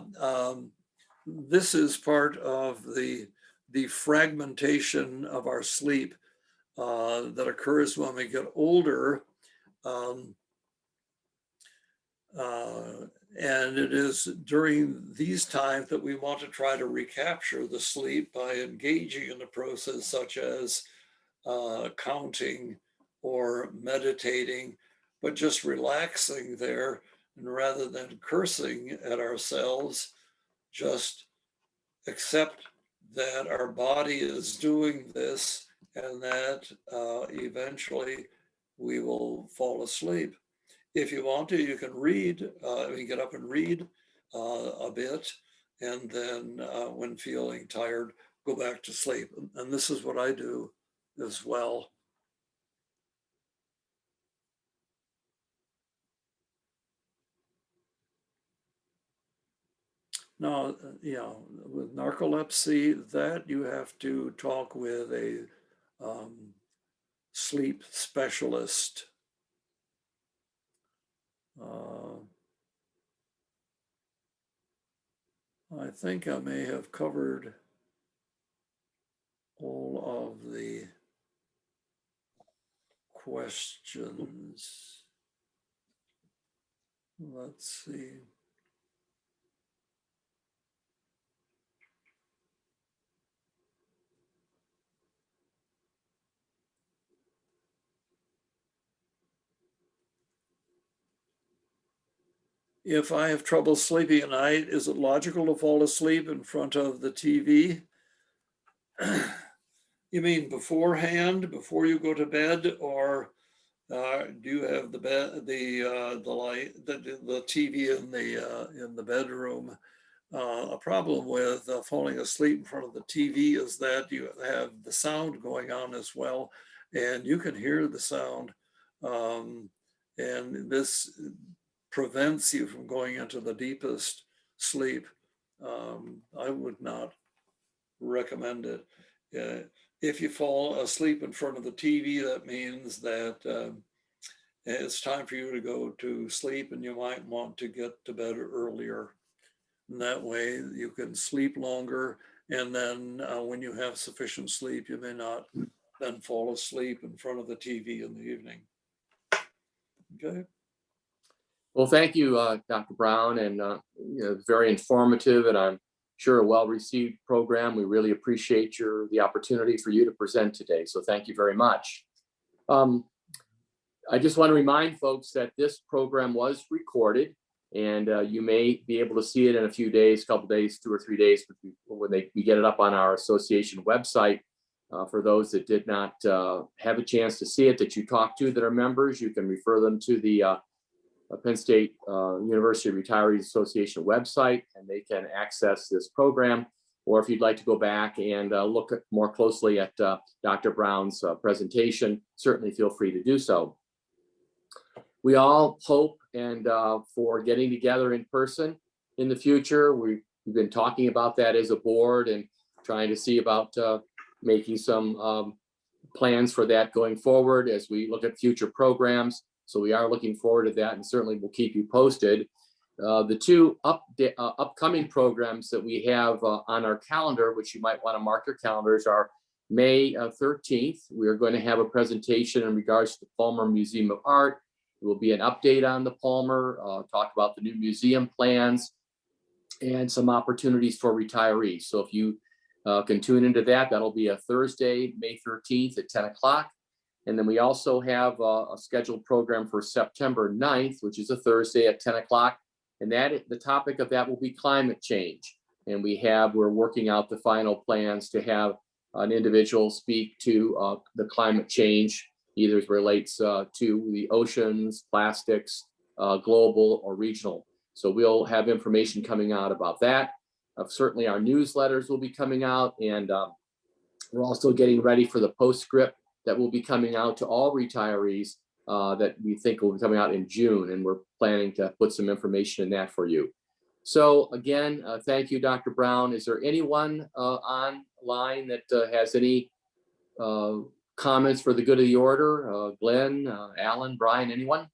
this is part of the fragmentation of our sleep that occurs when we get older. And it is during these times that we want to try to recapture the sleep by engaging in a process such as counting or meditating, but just relaxing there, and rather than cursing at ourselves, just accept that our body is doing this and that eventually we will fall asleep. If you want to, you can read, you can get up and read a bit, and then when feeling tired, go back to sleep. And this is what I do as well. Now, with narcolepsy, that you have to talk with a sleep specialist. I think I may have covered all of the questions. Let's see. If I have trouble sleeping at night, is it logical to fall asleep in front of the TV? You mean beforehand, before you go to bed, or do you have the light, the TV in the bedroom? A problem with falling asleep in front of the TV is that you have the sound going on as well, and you can hear the sound, and this prevents you from going into the deepest sleep. I would not recommend it. If you fall asleep in front of the TV, that means that it's time for you to go to sleep, and you might want to get to bed earlier. And that way you can sleep longer, and then when you have sufficient sleep, you may not then fall asleep in front of the TV in the evening. Okay. Well, thank you, Dr. Brown, and very informative, and I'm sure a well-received program. We really appreciate the opportunity for you to present today. So thank you very much. I just want to remind folks that this program was recorded, and you may be able to see it in a few days, couple days, 2 or 3 days when we get it up on our association website. For those that did not have a chance to see it, that you talked to that are members, you can refer them to the Penn State University Retirees Association website, and they can access this program. Or if you'd like to go back and look more closely at Dr. Brown's presentation, certainly feel free to do so. We all hope and for getting together in person in the future. We've been talking about that as a board and trying to see about making some plans for that going forward as we look at future programs. So we are looking forward to that, and certainly we'll keep you posted. The two upcoming programs that we have on our calendar, which you might want to mark your calendars, are May 13th. We are going to have a presentation in regards to the Palmer Museum of Art. It will be an update on the Palmer, talk about the new museum plans and some opportunities for retirees. So if you can tune into that, that'll be a Thursday, May 13th at 10 o'clock. And then we also have a scheduled program for September 9th, which is a Thursday at 10 o'clock. And the topic of that will be climate change. And we're working out the final plans to have an individual speak to the climate change, either as relates to the oceans, plastics, global or regional. So we'll have information coming out about that. Certainly our newsletters will be coming out, and we're also getting ready for the postscript that will be coming out to all retirees that we think will be coming out in June, and we're planning to put some information in that for you. So again, thank you, Dr. Brown. Is there anyone online that has any comments for the good of the order? Glenn, Alan, Brian, anyone?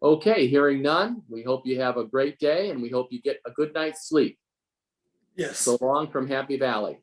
Okay, hearing none, we hope you have a great day, and we hope you get a good night's sleep. Yes. So long from Happy Valley.